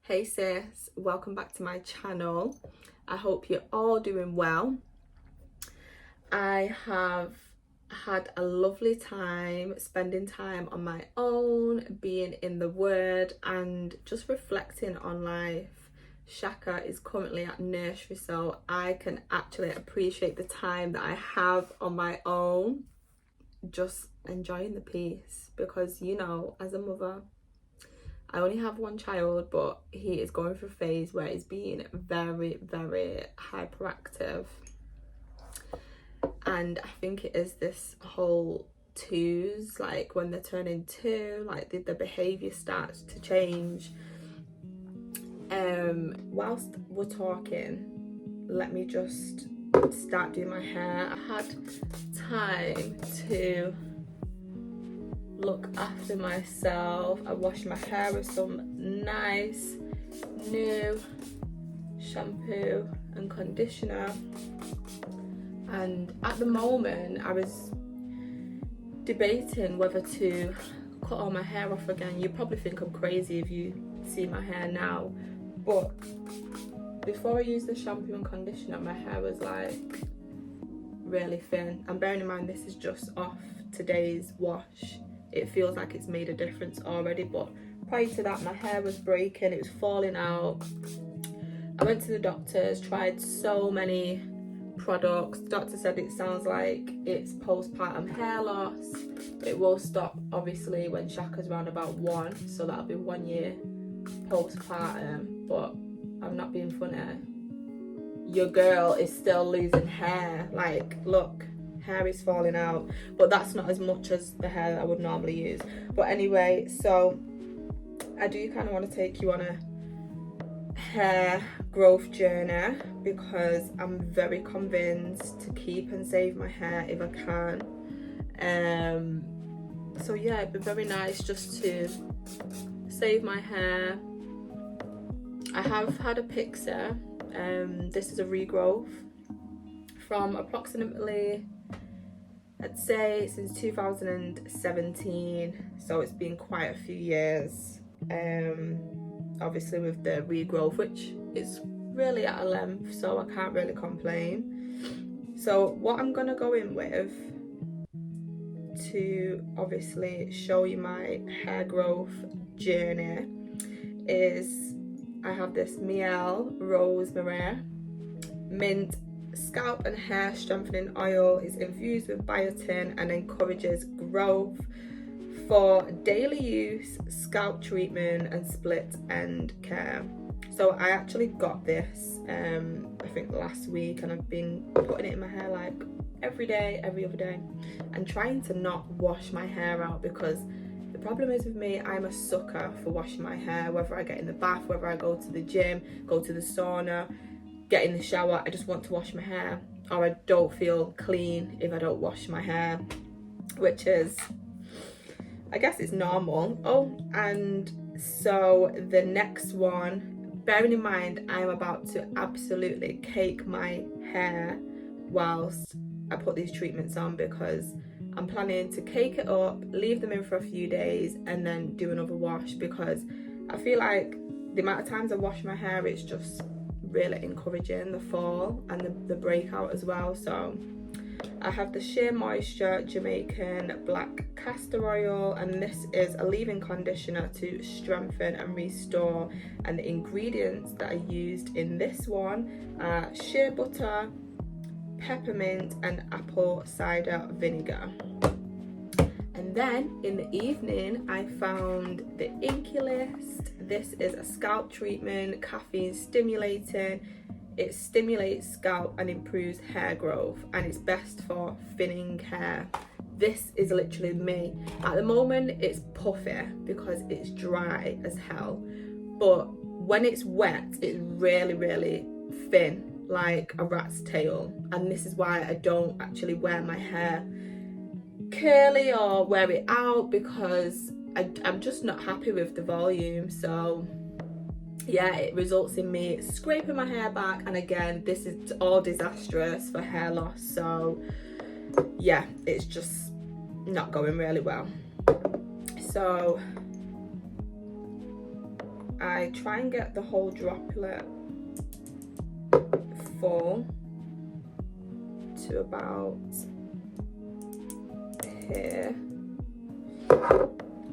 Hey sis, welcome back to my channel. I hope you're all doing well. I have had a lovely time spending time on my own, being in the word and just reflecting on life. Shaka is currently at nursery, so I can actually appreciate the time that I have on my own, just enjoying the peace, because as a mother, I only have one child, but he is going through a phase where he's being very, very hyperactive. And I think it is this whole twos, like when they're turning two, like the behaviour starts to change. Whilst we're talking, let me just start doing my hair. I had time to look after myself. I washed my hair with some nice new shampoo and conditioner, and at the moment I was debating whether to cut all my hair off again. You probably think I'm crazy if you see my hair now, but before I used the shampoo and conditioner, my hair was like really thin, and bearing in mind this is just off today's wash, it feels like it's made a difference already. But prior to that, my hair was breaking, it was falling out. I went to the doctors, tried so many products. The doctor said it sounds like it's postpartum hair loss. It will stop obviously when Shaka's around about 1, so that'll be 1 year postpartum. But I'm not being funny, your girl is still losing hair. Like, look, hair is falling out, but that's not as much as the hair that I would normally use. But anyway, so I do kind of want to take you on a hair growth journey, because I'm very convinced to keep and save my hair if I can. So yeah, it'd be very nice just to save my hair. I have had a pixie. This is a regrowth from approximately, I'd say, since 2017, so it's been quite a few years. Obviously with the regrowth, which is really at a length, so I can't really complain. So what I'm gonna go in with to obviously show you my hair growth journey is, I have this Miel Rosemary Mint Scalp and Hair Strengthening Oil. Is infused with biotin and encourages growth for daily use, scalp treatment and split end care. So I actually got this I think last week, and I've been putting it in my hair like every day, every other day, and trying to not wash my hair out, because the problem is with me, I'm a sucker for washing my hair. Whether I get in the bath, whether I go to the gym, go to the sauna, get in the shower, I just want to wash my hair, or I don't feel clean if I don't wash my hair, which is, I guess it's normal. Oh, and so the next one, bearing in mind I'm about to absolutely cake my hair whilst I put these treatments on, because I'm planning to cake it up, leave them in for a few days, and then do another wash, because I feel like the amount of times I wash my hair, it's just really encouraging the fall and the breakout as well. So I have the Sheer Moisture Jamaican Black Castor Oil, and this is a leave-in conditioner to strengthen and restore. And the ingredients that I used in this one are shea butter, peppermint and apple cider vinegar. And then in the evening I found the Inky List. This is a scalp treatment, caffeine stimulating. It stimulates scalp and improves hair growth, and it's best for thinning hair. This is literally me. At the moment it's puffy because it's dry as hell, but when it's wet it's really, really thin, like a rat's tail. And this is why I don't actually wear my hair curly or wear it out, because I'm just not happy with the volume. So yeah, it results in me scraping my hair back, and again, this is all disastrous for hair loss. So yeah, it's just not going really well. So I try and get the whole droplet full to about here.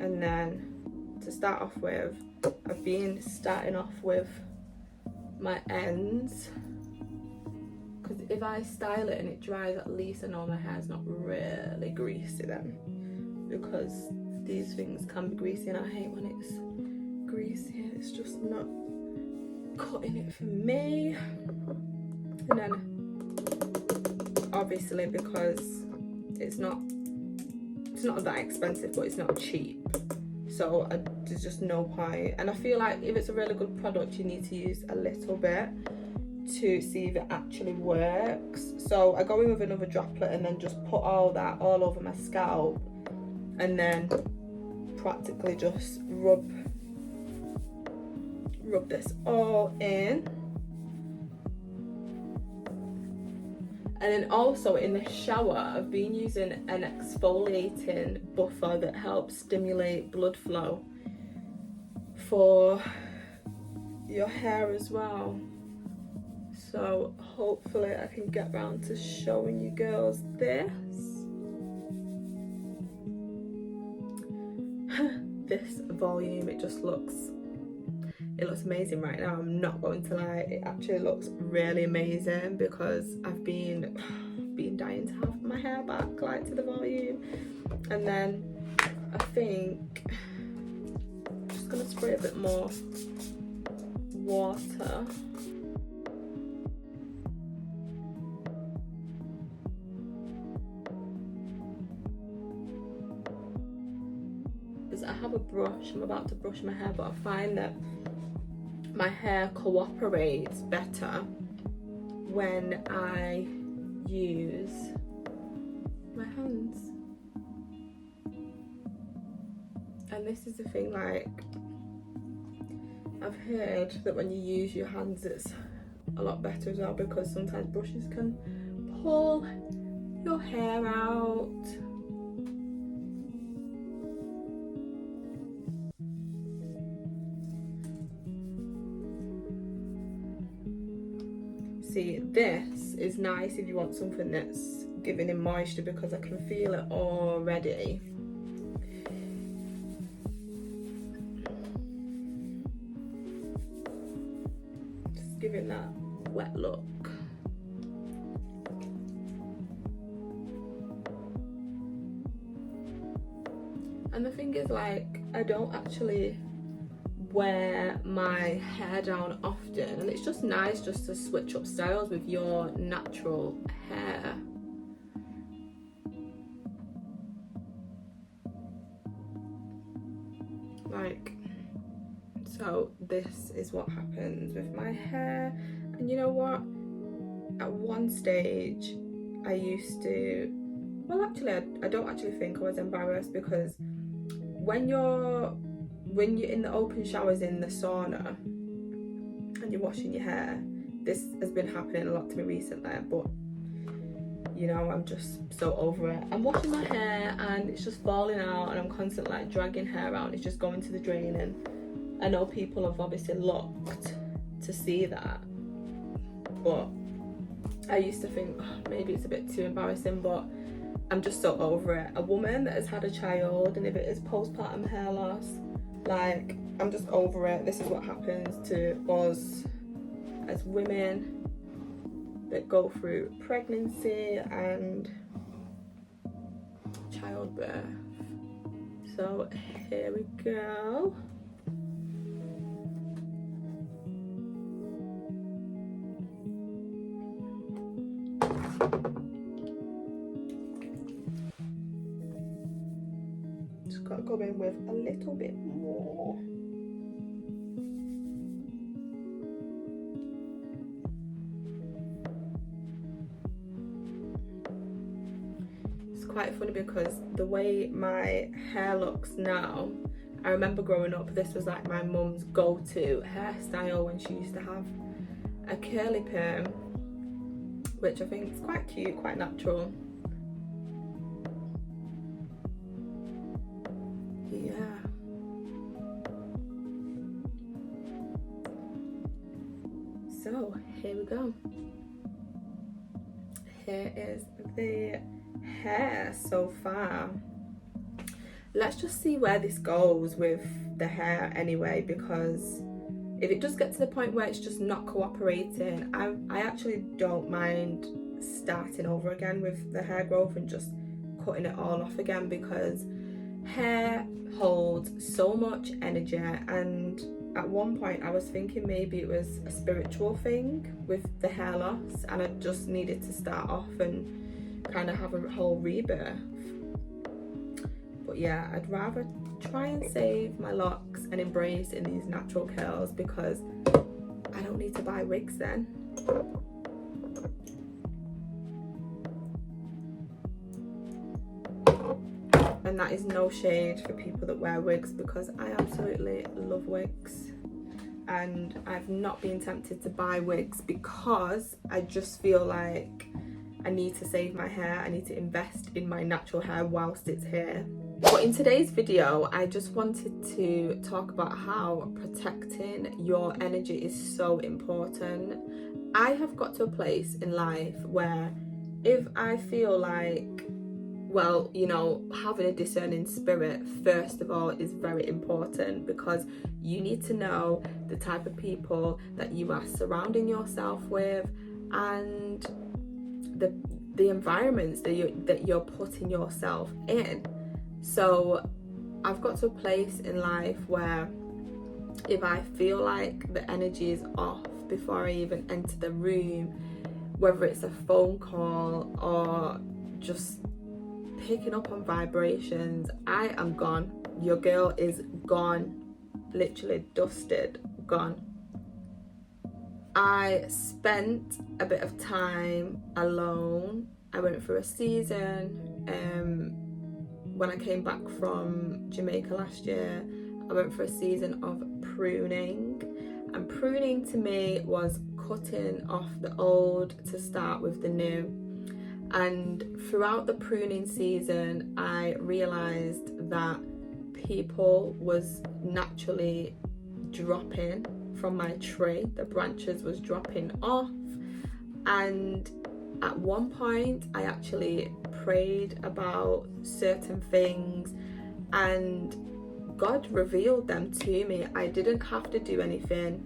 And then to start off with, I've been starting off with my ends, because if I style it and it dries, at least I know my hair's not really greasy then, because these things can be greasy and I hate when it's greasy. It's just not cutting it for me. And then obviously, because it's not that expensive, but it's not cheap, so there's just no point. And I feel like if it's a really good product, you need to use a little bit to see if it actually works. So I go in with another droplet and then just put all that all over my scalp, and then practically just rub this all in. And then also in the shower, I've been using an exfoliating buffer that helps stimulate blood flow for your hair as well. So hopefully I can get round to showing you girls this. This volume, it looks amazing right now. I'm not going to lie, it actually looks really amazing, because I've been dying to have my hair back like to the volume. And then I think I'm just gonna spray a bit more water. I have a brush, I'm about to brush my hair, but I find that my hair cooperates better when I use my hands. And this is the thing, like, I've heard that when you use your hands it's a lot better as well, because sometimes brushes can pull your hair out. See, this is nice if you want something that's giving in moisture, because I can feel it already. Just giving that wet look. And the thing is, like, I don't actually wear my hair down often, and it's just nice just to switch up styles with your natural hair. Like, so this is what happens with my hair. And you know what, at one stage I used to, well, actually I don't actually think I was embarrassed, because when you're in the open showers in the sauna and you're washing your hair, this has been happening a lot to me recently, but you know, I'm just so over it. I'm washing my hair and it's just falling out, and I'm constantly like dragging hair out and it's just going to the drain. And I know people have obviously looked to see that, but I used to think, oh, maybe it's a bit too embarrassing, but I'm just so over it. A woman that has had a child, and if it is postpartum hair loss, like, I'm just over it. This is what happens to us as women that go through pregnancy and childbirth. So here we go. Just gotta go in with a little bit more. It's quite funny because the way my hair looks now, I remember growing up, this was like my mum's go-to hairstyle when she used to have a curly perm, which I think is quite cute, quite natural. Yeah. So here we go. Here is the hair so far. Let's just see where this goes with the hair anyway, because if it does get to the point where it's just not cooperating, I actually don't mind starting over again with the hair growth and just cutting it all off again, because hair holds so much energy. And at one point I was thinking maybe it was a spiritual thing with the hair loss, and I just needed to start off and kind of have a whole rebirth. But yeah, I'd rather try and save my locks and embrace in these natural curls, because I don't need to buy wigs then. And that is no shade for people that wear wigs, because I absolutely love wigs. And I've not been tempted to buy wigs because I just feel like I need to save my hair. I need to invest in my natural hair whilst it's here. But in today's video, I just wanted to talk about how protecting your energy is so important. I have got to a place in life where if I feel like, well, you know, having a discerning spirit, first of all, is very important, because you need to know the type of people that you are surrounding yourself with and the environments that you're putting yourself in. So I've got to a place in life where if I feel like the energy is off before I even enter the room, whether it's a phone call or just picking up on vibrations, I am gone. Your girl is gone. Literally dusted, gone. I spent a bit of time alone. I went through a season when I came back from Jamaica last year. I went for a season of pruning, and pruning to me was cutting off the old to start with the new. And throughout the pruning season, I realised that people was naturally dropping from my tree. The branches was dropping off, and at one point I actually prayed about certain things and God revealed them to me. I didn't have to do anything.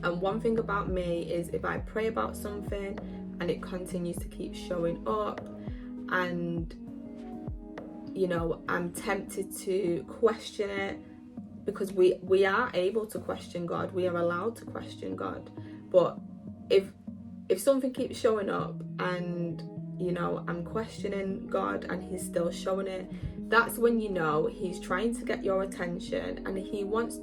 And one thing about me is if I pray about something and it continues to keep showing up, and you know, I'm tempted to question it, because we are able to question God, we are allowed to question God. But if something keeps showing up and you know I'm questioning God and he's still showing it, that's when you know he's trying to get your attention, and he wants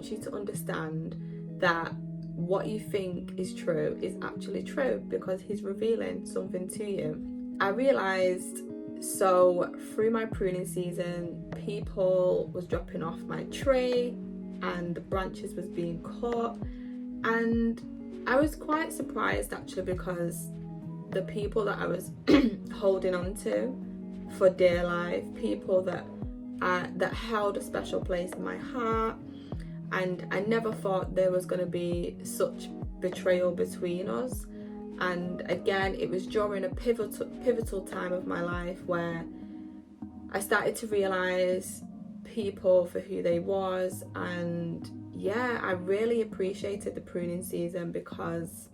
you to understand that what you think is true is actually true, because he's revealing something to you. I realized, so through my pruning season, people was dropping off my tree and the branches was being cut, and I was quite surprised actually, because the people that I was holding on to for dear life, people that held a special place in my heart, and I never thought there was going to be such betrayal between us. And again, it was during a pivotal time of my life where I started to realize people for who they was. And yeah, I really appreciated the pruning season, because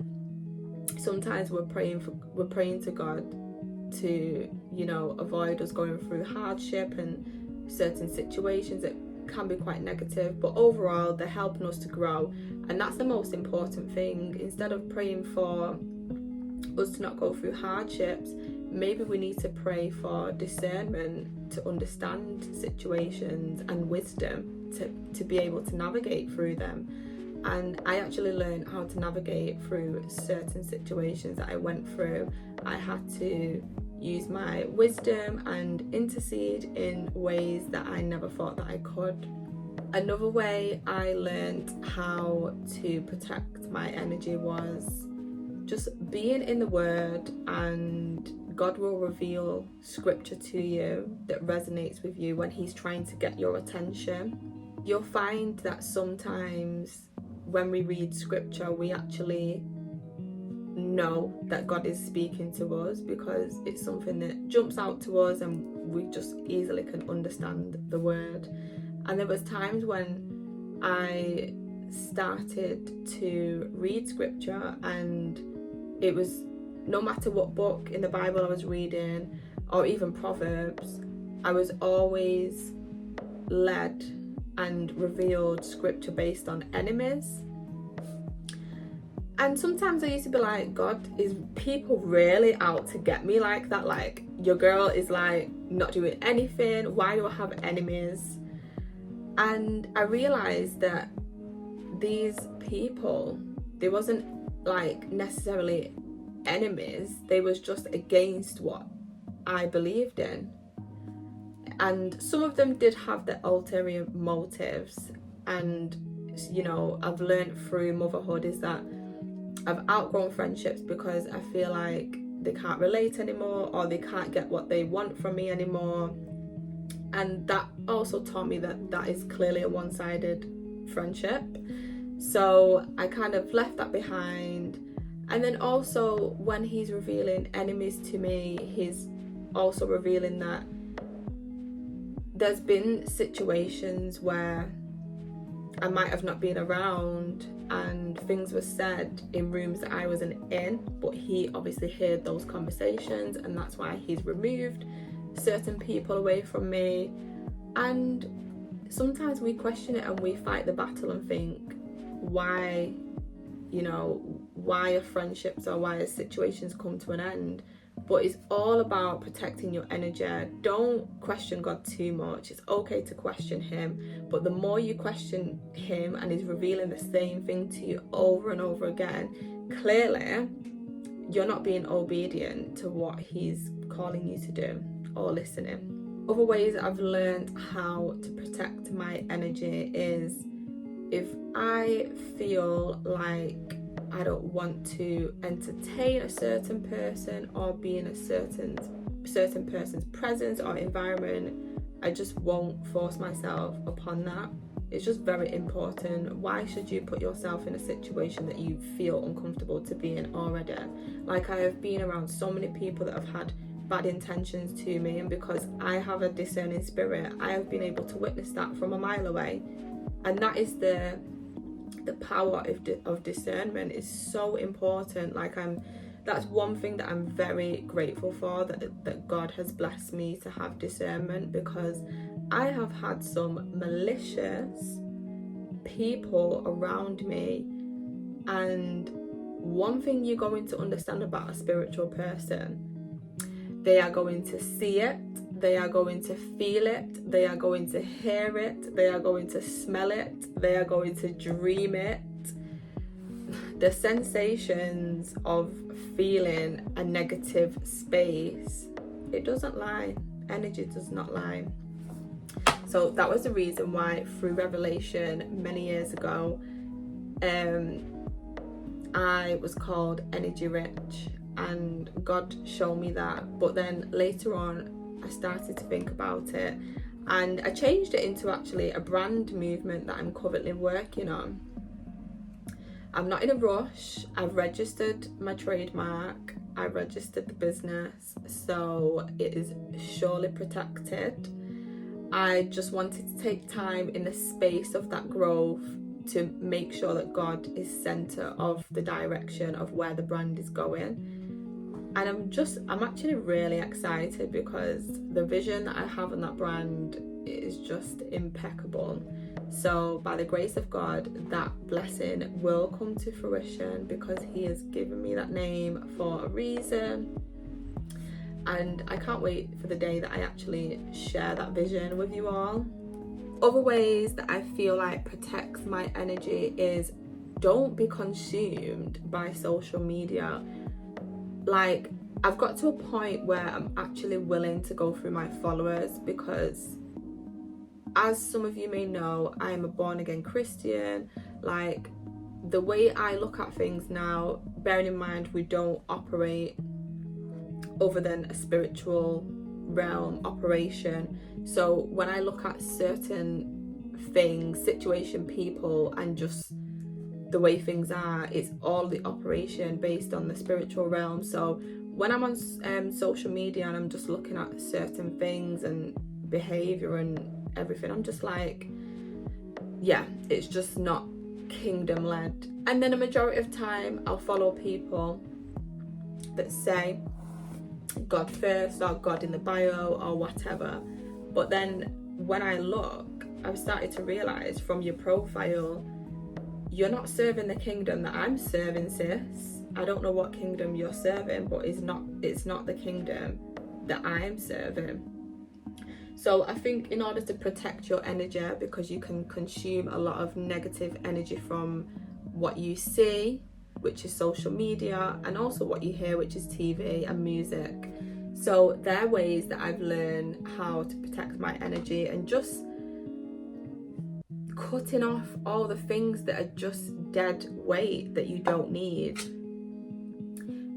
sometimes we're praying to God to, you know, avoid us going through hardship and certain situations that can be quite negative, but overall they're helping us to grow, and that's the most important thing. Instead of praying for us to not go through hardships, maybe we need to pray for discernment to understand situations and wisdom to be able to navigate through them. And I actually learned how to navigate through certain situations that I went through. I had to use my wisdom and intercede in ways that I never thought that I could. Another way I learned how to protect my energy was just being in the Word, and God will reveal scripture to you that resonates with you when he's trying to get your attention. You'll find that sometimes when we read scripture, we actually know that God is speaking to us, because it's something that jumps out to us and we just easily can understand the word. And there was times when I started to read scripture, and it was, no matter what book in the Bible I was reading, or even Proverbs, I was always led and revealed scripture based on enemies. And sometimes I used to be like, God, is people really out to get me like that? Like, your girl is like not doing anything. Why do I have enemies? And I realized that these people, they wasn't like necessarily enemies. They was just against what I believed in. And some of them did have their ulterior motives. And, you know, I've learned through motherhood is that I've outgrown friendships because I feel like they can't relate anymore, or they can't get what they want from me anymore. And that also taught me that that is clearly a one-sided friendship. So I kind of left that behind. And then also when he's revealing enemies to me, he's also revealing that there's been situations where I might have not been around and things were said in rooms that I wasn't in, but he obviously heard those conversations, and that's why he's removed certain people away from me. And sometimes we question it and we fight the battle and think, why, you know, why are friendships or why are situations come to an end? But it's all about protecting your energy. Don't question God too much. It's okay to question him, but the more you question him and he's revealing the same thing to you over and over again, clearly you're not being obedient to what he's calling you to do or listening. Other ways I've learned how to protect my energy is, if I feel like I don't want to entertain a certain person or be in a certain person's presence or environment, I just won't force myself upon that. It's just very important. Why should you put yourself in a situation that you feel uncomfortable to be in already? Like, I have been around so many people that have had bad intentions to me, and because I have a discerning spirit, I have been able to witness that from a mile away. And that is the power of discernment is so important. Like, that's one thing that I'm very grateful for, that God has blessed me to have discernment, because I have had some malicious people around me. And one thing you're going to understand about a spiritual person, they are going to see it, they are going to feel it, they are going to hear it, they are going to smell it, they are going to dream it. The sensations of feeling a negative space, it doesn't lie. Energy does not lie. So that was the reason why through revelation many years ago, I was called energy rich, and God showed me that. But then later on I started to think about it, and I changed it into actually a brand movement that I'm currently working on. I'm not in a rush. I've registered my trademark, I registered the business, so it is surely protected. I just wanted to take time in the space of that growth to make sure that God is center of the direction of where the brand is going. And I'm actually really excited, because the vision that I have on that brand is just impeccable. So by the grace of God, that blessing will come to fruition, because he has given me that name for a reason. And I can't wait for the day that I actually share that vision with you all. Other ways that I feel like protects my energy is, don't be consumed by social media. Like, I've got to a point where I'm actually willing to go through my followers, because as some of you may know, I'm a born again Christian. Like, the way I look at things now, bearing in mind we don't operate other than a spiritual realm operation. So when I look at certain things, situation, people, and just the way things are, it's all the operation based on the spiritual realm. So when I'm on social media and I'm just looking at certain things and behavior and everything, I'm just like, yeah, it's just not kingdom led. And then a majority of time I'll follow people that say God first or God in the bio or whatever, but then when I look, I've started to realize from your profile, you're not serving the kingdom that I'm serving, sis. I don't know what kingdom you're serving, but it's not the kingdom that I'm serving. So I think in order to protect your energy, because you can consume a lot of negative energy from what you see, which is social media, and also what you hear, which is TV and music. So they're ways that I've learned how to protect my energy, and just cutting off all the things that are just dead weight that you don't need.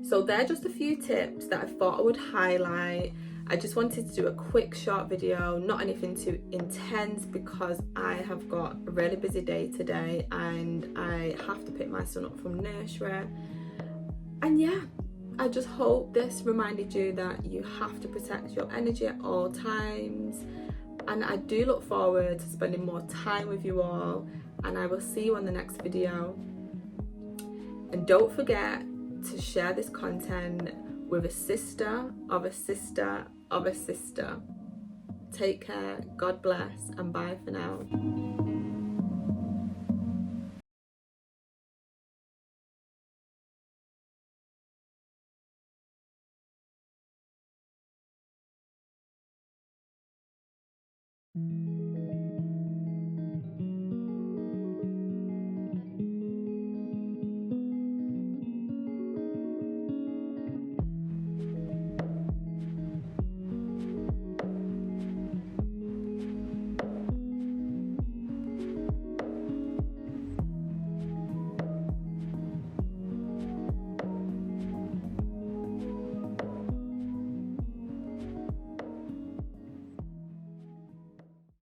So they're just a few tips that I thought I would highlight. I just wanted to do a quick short video, not anything too intense, because I have got a really busy day today and I have to pick my son up from nursery. And yeah, I just hope this reminded you that you have to protect your energy at all times. And I do look forward to spending more time with you all, and I will see you on the next video. And don't forget to share this content with a sister of a sister of a sister. Take care, God bless, and bye for now.